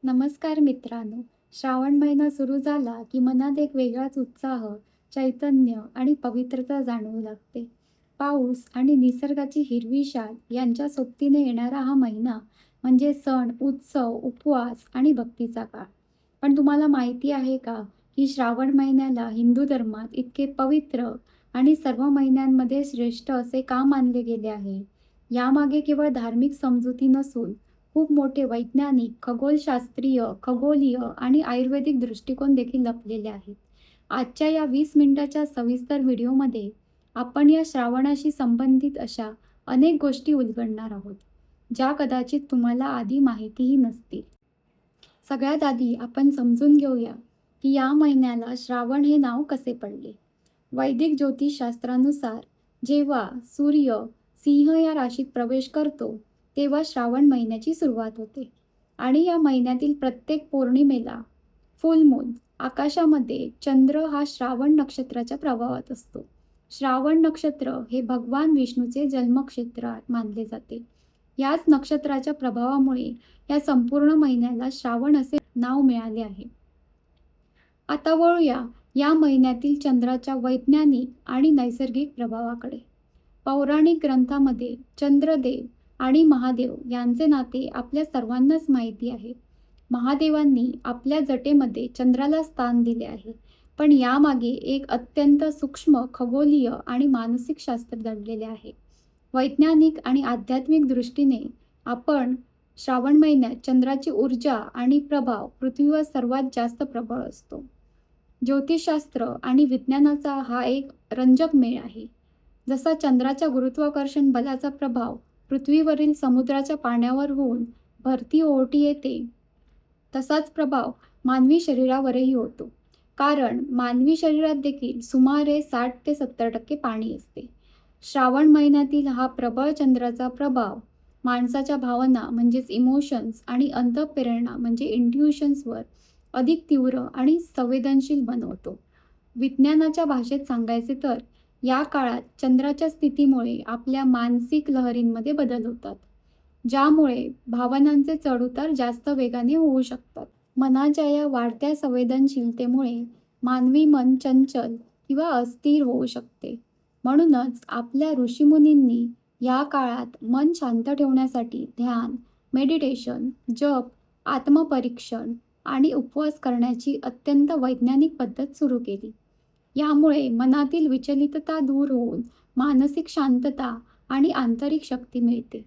नमस्कार मित्रांनो. श्रावण महिना सुरू झाला की मनात एक वेगळाच उत्साह, चैतन्य आणि पवित्रता जाणवू लागते. पाऊस आणि निसर्गाची हिरवी शाल यांच्या सोबतीने येणारा हा महिना म्हणजे सण, उत्सव, उपवास आणि भक्तीचा काळ. पण तुम्हाला माहिती आहे का, की श्रावण महिन्याला हिंदू धर्मात इतके पवित्र आणि सर्व महिन्यांमध्ये श्रेष्ठ असे का मानले गेले आहे? यामागे केवळ धार्मिक समजुती नसून खूप मोठे वैज्ञानिक, खगोलशास्त्रीय, खगोलीय आणि आयुर्वेदिक दृष्टिकोन देखील लपलेले आहेत. आजच्या या 20 मिनिटाच्या सविस्तर व्हिडिओमध्ये आपण या श्रावणाशी संबंधित अशा अनेक गोष्टी उलगडणार आहोत, ज्या कदाचित तुम्हाला आधी माहितीही नसतील. सगळ्यात आधी आपण समजून घेऊया, की या महिन्याला श्रावण हे नाव कसे पडले. वैदिक ज्योतिषशास्त्रानुसार जेव्हा सूर्य सिंह या राशीत प्रवेश करतो, तेव्हा श्रावण महिन्याची सुरुवात होते आणि या महिन्यातील प्रत्येक पौर्णिमेला फुल मून आकाशामध्ये चंद्र हा श्रावण नक्षत्राच्या प्रभावात असतो. श्रावण नक्षत्र हे भगवान विष्णूचे जन्मक्षेत्र मानले जाते. याच नक्षत्राच्या प्रभावामुळे या संपूर्ण महिन्याला श्रावण असे नाव मिळाले आहे. आता वळूया या महिन्यातील चंद्राच्या वैज्ञानिक आणि नैसर्गिक प्रभावाकडे. पौराणिक ग्रंथामध्ये चंद्रदेव आणि महादेव यांचे नाते आपल्या सर्वांनाच माहिती आहे. महादेवांनी आपल्या जटेमध्ये चंद्राला स्थान दिले आहे, पण यामागे एक अत्यंत सूक्ष्म खगोलीय आणि मानसिक शास्त्र दडलेले आहे. वैज्ञानिक आणि आध्यात्मिक दृष्टीने आपण श्रावण महिन्यात चंद्राची ऊर्जा आणि प्रभाव पृथ्वीवर सर्वात जास्त प्रबळ असतो. ज्योतिषशास्त्र आणि विज्ञानाचा हा एक रंजक मेळ आहे. जसा चंद्राच्या गुरुत्वाकर्षण बलाचा प्रभाव पृथ्वीवरील समुद्राच्या पाण्यावर होऊन भरती ओहोटी येते, तसाच प्रभाव मानवी शरीरावरही होतो. कारण मानवी शरीरात देखील सुमारे 60 ते 70% पाणी असते. श्रावण महिन्यातील हा प्रबळ चंद्राचा प्रभाव माणसाच्या भावना म्हणजेच इमोशन्स आणि अंतःप्रेरणा म्हणजे इंट्युशन्सवर अधिक तीव्र आणि संवेदनशील बनवतो. विज्ञानाच्या भाषेत सांगायचे तर या काळात चंद्राच्या स्थितीमुळे आपल्या मानसिक लहरींमध्ये बदल होतात, ज्यामुळे भावनांचे चढउतार जास्त वेगाने होऊ शकतात. मनाच्या या वाढत्या संवेदनशीलतेमुळे मानवी मन चंचल किंवा अस्थिर होऊ शकते. म्हणूनच आपल्या ऋषीमुनींनी या काळात मन शांत ठेवण्यासाठी ध्यान, मेडिटेशन, जप, आत्मपरीक्षण आणि उपवास करण्याची अत्यंत वैज्ञानिक पद्धत सुरू केली. यामुळे मनातील विचलितता दूर होऊन मानसिक शांतता आणि आंतरिक शक्ती मिळते.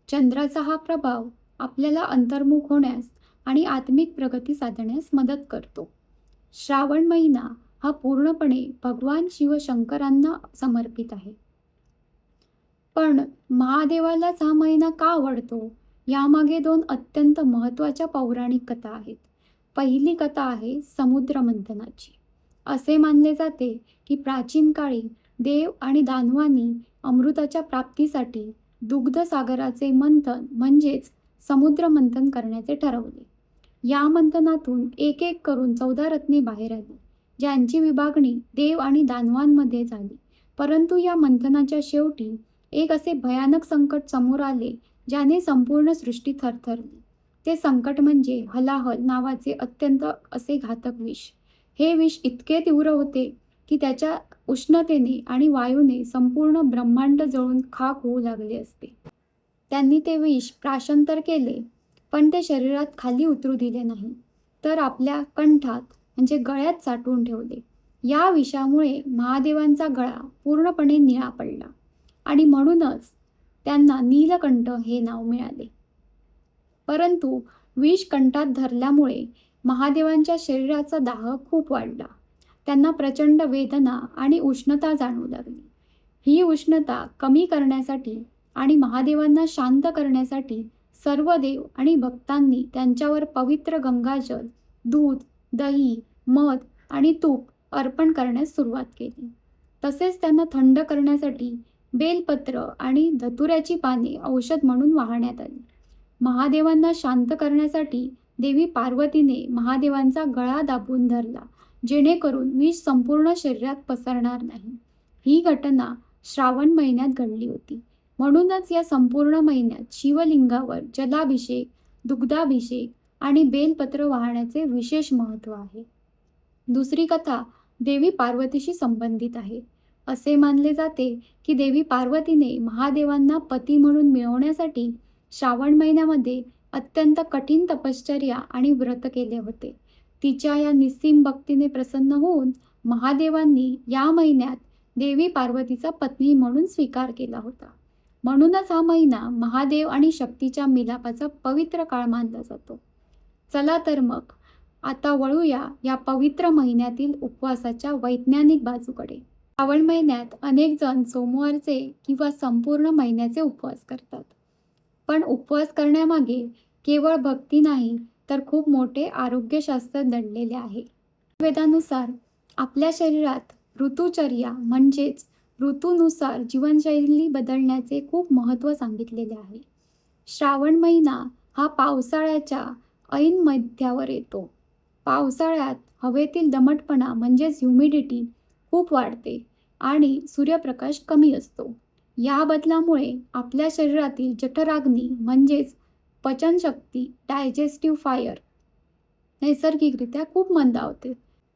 चंद्राचा हा प्रभाव आपल्याला अंतर्मुख होण्यास आणि आत्मिक प्रगती साधण्यास मदत करतो. श्रावण महिना हा पूर्णपणे भगवान शिवशंकरांना समर्पित आहे. पण महादेवालाच हा महिना का आवडतो? यामागे 2 अत्यंत महत्त्वाच्या पौराणिक कथा आहेत. पहिली कथा आहे समुद्र मंथनाची. असे मानले जाते की प्राचीन काळी देव आणि दानवांनी अमृताच्या प्राप्तीसाठी दुग्धसागराचे मंथन म्हणजेच समुद्र मंथन करण्याचे ठरवले. या मंथनातून एक एक करून 14 रत्ने बाहेर आली, ज्यांची विभागणी देव आणि दानवांमध्ये झाली. परंतु या मंथनाच्या शेवटी एक असे भयानक संकट समोर आले, ज्याने संपूर्ण सृष्टी थरथरली. ते संकट म्हणजे हलाहल नावाचे अत्यंत असे घातक विष. हे विष इतके तीव्र होते की त्याच्या उष्णतेने आणि वायूने संपूर्ण ब्रह्मांड जळून खाक होऊ लागले असते. त्यांनी ते विष प्राशांतर केले, पण ते शरीरात खाली उतरू दिले नाही, तर आपल्या कंठात म्हणजे गळ्यात साठवून ठेवले. या विषामुळे महादेवांचा गळा पूर्णपणे निळा पडला आणि म्हणूनच त्यांना नीलकंठ हे नाव मिळाले. परंतु विष कंठात धरल्यामुळे महादेवांच्या शरीराचा दाह खूप वाढला. त्यांना प्रचंड वेदना आणि उष्णता जाणवू लागली. ही उष्णता कमी करण्यासाठी आणि महादेवांना शांत करण्यासाठी सर्व देव आणि भक्तांनी त्यांच्यावर पवित्र गंगाजल, दूध, दही, मध आणि तूप अर्पण करण्यास सुरुवात केली. तसेच त्यांना थंड करण्यासाठी बेलपत्र आणि धतुऱ्याची पाने औषध म्हणून वाहण्यात आली. महादेवांना शांत करण्यासाठी देवी पार्वतीने महादेवांचा गळा दाबून धरला, जेणेकरून विष संपूर्ण शरीरात पसरणार नाही. ही घटना श्रावण महिन्यात घडली होती. म्हणूनच या संपूर्ण महिन्यात शिवलिंगावर जलाभिषेक, दुग्धाभिषेक आणि बेलपत्र वाहण्याचे विशेष महत्त्व आहे. दुसरी कथा देवी पार्वतीशी संबंधित आहे. असे मानले जाते की देवी पार्वतीने महादेवांना पती म्हणून मिळवण्यासाठी श्रावण महिन्यामध्ये अत्यंत कठीण तपश्चर्या आणि व्रत केले होते. तिच्या या निस्सीम भक्तीने प्रसन्न होऊन महादेवांनी या महिन्यात देवी पार्वतीचा पत्नी म्हणून स्वीकार केला होता. म्हणूनच हा महिना महादेव आणि शक्तीच्या मिलापाचा पवित्र काळ मानला जातो. चला तर मग आता वळूया या पवित्र महिन्यातील उपवासाच्या वैज्ञानिक बाजूकडे. श्रावण महिन्यात अनेक जण सोमवारचे किंवा संपूर्ण महिन्याचे उपवास करतात. पण उपवास करण्यामागे केवळ भक्ती नाही तर खूप मोठे आरोग्यशास्त्र दडलेले आहे. वेदानुसार आपल्या शरीरात ऋतुचर्या म्हणजेच ऋतूनुसार जीवनशैली बदलण्याचे खूप महत्त्व सांगितलेले आहे. श्रावण महिना हा पावसाळ्याच्या ऐन मध्यावर येतो. पावसाळ्यात हवेतील दमटपणा म्हणजेच ह्युमिडिटी खूप वाढते आणि सूर्यप्रकाश कमी असतो. या बदलामुळे आपल्या शरीरातील जठराग्नी म्हणजेच पचनशक्ती डायजेस्टिव्ह फायर नैसर्गिकरित्या खूप मंदावते.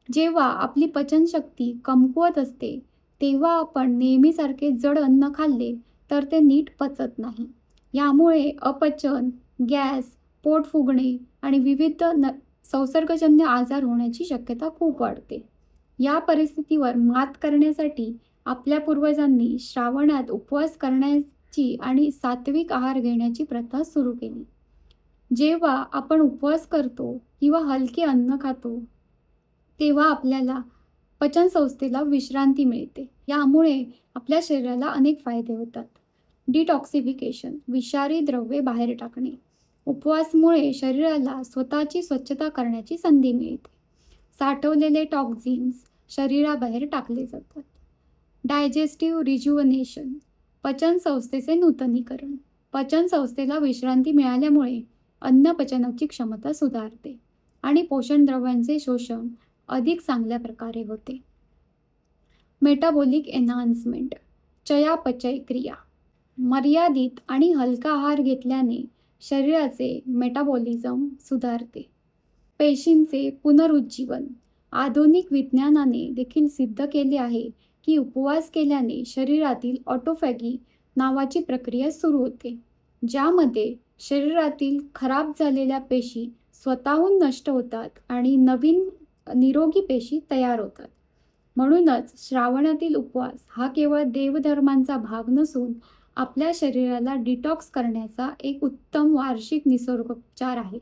जेव्हा आपली पचनशक्ती कमकुवत असते तेव्हा आपण नेहमीसारखे जड अन्न खाल्ले तर ते नीट पचत नाही. यामुळे अपचन, गॅस, पोट फुगणे आणि विविध संसर्गजन्य आजार होण्याची शक्यता खूप वाढते. या परिस्थितीवर मात करण्यासाठी आपल्या पूर्वजांनी श्रावणात उपवास करण्याची आणि सात्विक आहार घेण्याची प्रथा सुरू केली. जेव्हा आपण उपवास करतो किंवा हलके अन्न खातो तेव्हा आपल्याला पचनसंस्थेला विश्रांती मिळते. यामुळे आपल्या शरीराला अनेक फायदे होतात. डिटॉक्सिफिकेशन, विषारी द्रव्ये बाहेर टाकणे. उपवासामुळे शरीराला स्वतःची स्वच्छता करण्याची संधी मिळते. साठवलेले टॉक्झिन्स शरीराबाहेर टाकले जातात. डायजेस्टिव्ह रिज्युव्हनेशन, पचनसंस्थेचे नूतनीकरण. पचनसंस्थेला विश्रांती मिळाल्यामुळे अन्न पचनाची क्षमता सुधारते आणि पोषण द्रव्यांचे शोषण अधिक चांगल्या प्रकारे होते. मेटाबॉलिक एन्हान्समेंट, चयापचय क्रिया. मर्यादित आणि हलका आहार घेतल्याने शरीराचे मेटाबॉलिझम सुधारते. पेशींचे पुनरुज्जीवन. आधुनिक विज्ञानाने देखील सिद्ध केले आहे की उपवास केल्याने शरीरातील ऑटोफॅगी नावाची प्रक्रिया सुरू होते, ज्यामध्ये शरीरातील खराब झालेल्या पेशी स्वतःहून नष्ट होतात आणि नवीन निरोगी पेशी तयार होतात. म्हणूनच श्रावणातील उपवास हा केवळ देवधर्मांचा भाग नसून आपल्या शरीराला डिटॉक्स करण्याचा एक उत्तम वार्षिक निसर्गोपचार आहे.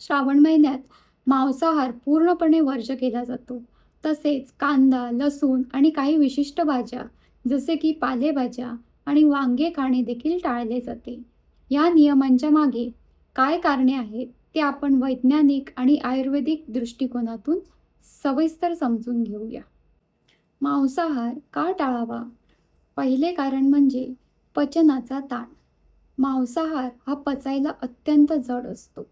श्रावण महिन्यात मांसाहार पूर्णपणे वर्ज्य केला जातो. तसेच कांदा, लसूण आणि काही विशिष्ट भाज्या जसे की पालेभाज्या आणि वांगे खाणे देखील टाळले जाते. या नियमांच्या मागे काय कारणे आहेत ते आपण वैज्ञानिक आणि आयुर्वेदिक दृष्टिकोनातून सविस्तर समजून घेऊया. मांसाहार का टाळावा? पहिले कारण म्हणजे पचनाचा ताण. मांसाहार हा पचायला अत्यंत जड असतो.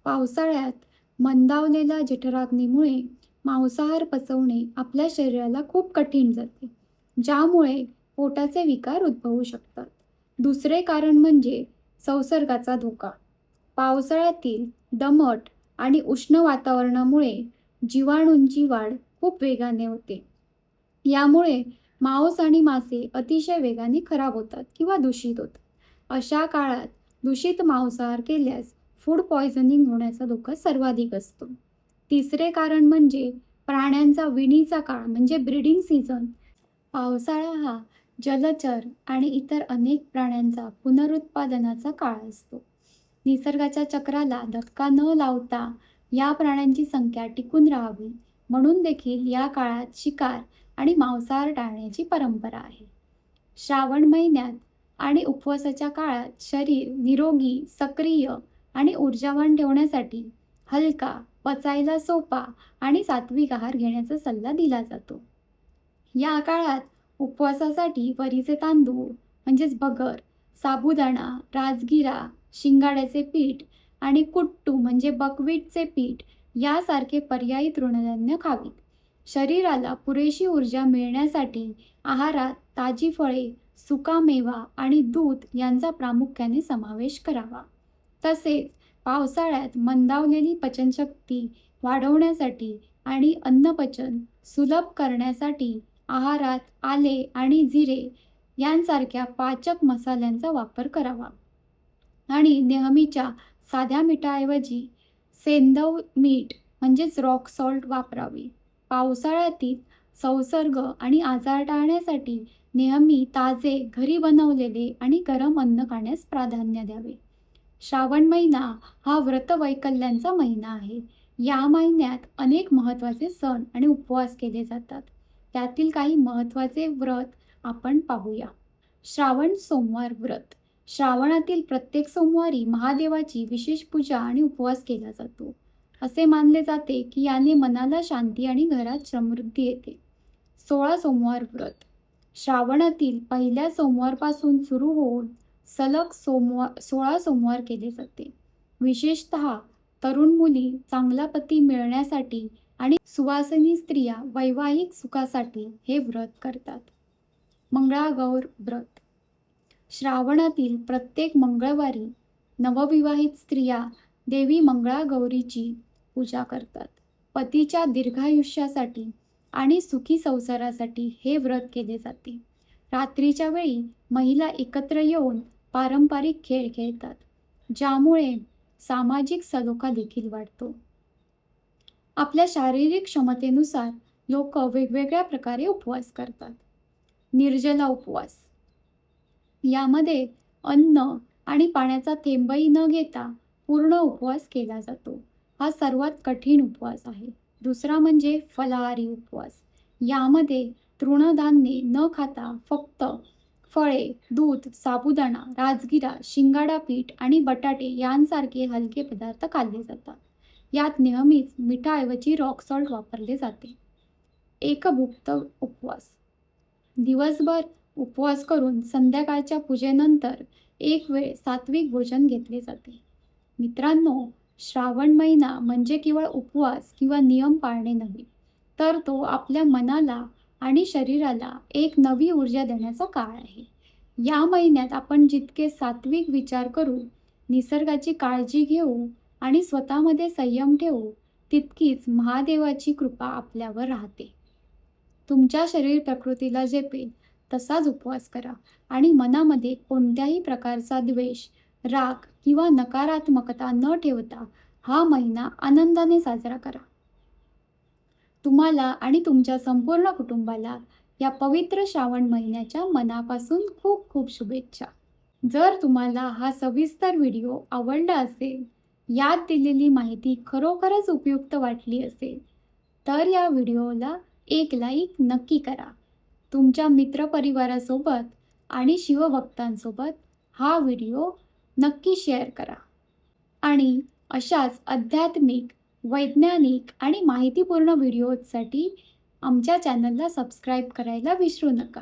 पावसाळ्यात मंदावलेल्या जठराग्नीमुळे मांसाहार पचवणे आपल्या शरीराला खूप कठीण जाते, ज्यामुळे पोटाचे विकार उद्भवू शकतात. दुसरे कारण म्हणजे संसर्गाचा धोका. पावसाळ्यातील दमट आणि उष्ण वातावरणामुळे जीवाणूंची वाढ खूप वेगाने होते. यामुळे मांस आणि मासे अतिशय वेगाने खराब होतात किंवा दूषित होतात. अशा काळात दूषित मांसाहार केल्यास फूड पॉयझनिंग होण्याचा धोका सर्वाधिक असतो. तिसरे कारण म्हणजे प्राण्यांचा विणीचा काळ म्हणजे ब्रीडिंग सीझन. पावसाळा हा जलचर आणि इतर अनेक प्राण्यांचा पुनरुत्पादनाचा काळ असतो. निसर्गाच्या चक्राला धक्का न लावता या प्राण्यांची संख्या टिकून राहावी म्हणून देखील या काळात शिकार आणि मांसाहार टाळण्याची परंपरा आहे. श्रावण महिन्यात आणि उपवासाच्या काळात शरीर निरोगी, सक्रिय आणि ऊर्जावान ठेवण्यासाठी हलका, पचायला सोपा आणि सात्विक आहार घेण्याचा सल्ला दिला जातो. या काळात उपवासासाठी वरीचे तांदूळ म्हणजेच भगर, साबुदाणा, राजगिरा, शिंगाड्याचे पीठ आणि कुट्टू म्हणजे बकव्हीटचे पीठ यासारखे पर्यायी तृणधान्य खावीत. शरीराला पुरेशी ऊर्जा मिळण्यासाठी आहारात ताजी फळे, सुका मेवा आणि दूध यांचा प्रामुख्याने समावेश करावा. तसेच पावसाळ्यात मंदावलेली पचनशक्ती वाढवण्यासाठी आणि अन्नपचन सुलभ करण्यासाठी आहारात आले आणि जिरे यांसारख्या पाचक मसाल्यांचा वापर करावा आणि नेहमीच्या साध्या मिठाऐवजी सेंधव मीठ म्हणजेच रॉक सॉल्ट वापरावे. पावसाळ्यातील संसर्ग आणि आजार टाळण्यासाठी नेहमी ताजे, घरी बनवलेले आणि गरम अन्न खाण्यास प्राधान्य द्यावे. श्रावण महिना हा व्रतवैकल्यांचा महिना आहे. या महिन्यात अनेक महत्त्वाचे सण आणि उपवास केले जातात. त्यातील काही महत्त्वाचे व्रत आपण पाहूया. श्रावण सोमवार व्रत. श्रावणातील प्रत्येक सोमवारी महादेवाची विशेष पूजा आणि उपवास केला जातो. असे मानले जाते की याने मनाला शांती आणि घरात समृद्धी येते. 16 सोमवार व्रत. श्रावणातील पहिल्या सोमवारपासून सुरू होऊन सलग 16 सोमवार केले जाते. विशेषतः तरुण मुली चांगला पती मिळण्यासाठी आणि सुवासिनी स्त्रिया वैवाहिक सुखासाठी हे व्रत करतात. मंगळागौर व्रत. श्रावणातील प्रत्येक मंगळवारी नवविवाहित स्त्रिया देवी मंगळागौरीची पूजा करतात. पतीच्या दीर्घायुष्यासाठी आणि सुखी संसारासाठी हे व्रत केले जाते. रात्रीच्या वेळी महिला एकत्र येऊन पारंपरिक खेळ खेळतात, ज्यामुळे सामाजिक सलोखा देखील वाढतो. आपल्या शारीरिक क्षमतेनुसार लोक वेगवेगळ्या प्रकारे उपवास करतात. निर्जला उपवास. यामध्ये अन्न आणि पाण्याचा थेंबही न घेता पूर्ण उपवास केला जातो. हा सर्वात कठीण उपवास आहे. दुसरा म्हणजे फलाहारी उपवास. यामध्ये तृणधान्ये न खाता फक्त फळे, दूध, साबुदाणा, राजगिरा, शिंगाडा पीठ आणि बटाटे यांसारखे हलके पदार्थ खाल्ले जातात. यात नेहमीच मिठाऐवजी रॉक सॉल्ट वापरले जाते. एकभुक्त उपवास. दिवसभर उपवास करून संध्याकाळच्या पूजेनंतर एक वेळ सात्विक भोजन घेतले जाते. मित्रांनो, श्रावण महिना म्हणजे केवळ उपवास किंवा नियम पाळणे नव्हे, तर तो आपल्या मनाला आणि शरीराला एक नवी ऊर्जा देण्याचा काळ आहे. या महिन्यात आपण जितके सात्विक विचार करू, निसर्गाची काळजी घेऊ आणि स्वतःमध्ये संयम ठेवू, तितकीच महादेवाची कृपा आपल्यावर राहते. तुमच्या शरीर प्रकृतीला झेपेल तसाच उपवास करा आणि मनामध्ये कोणत्याही प्रकारचा द्वेष, राग किंवा नकारात्मकता न ठेवता हा महिना आनंदाने साजरा करा. तुम्हाला आणि तुमच्या संपूर्ण कुटुंबाला या पवित्र श्रावण महिन्याच्या मनापासून खूप खूप शुभेच्छा. जर तुम्हाला हा सविस्तर व्हिडिओ आवडला असेल, यात दिलेली माहिती खरोखरच उपयुक्त वाटली असेल, तर या व्हिडिओला एक लाईक नक्की करा. तुमच्या मित्रपरिवारासोबत आणि शिवभक्तांसोबत हा व्हिडिओ नक्की शेअर करा. आणि अशाच आध्यात्मिक, वैज्ञानिक आणि माहितीपूर्ण व्हिडिओजसाठी आमच्या चॅनलला सबस्क्राईब करायला विसरू नका.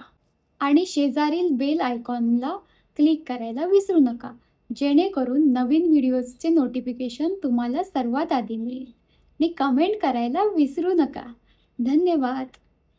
आणि शेजारील बेल आयकॉनला क्लिक करायला विसरू नका, जेणेकरून नवीन व्हिडिओजचे नोटिफिकेशन तुम्हाला सर्वात आधी मिळेल. आणि कमेंट करायला विसरू नका. धन्यवाद.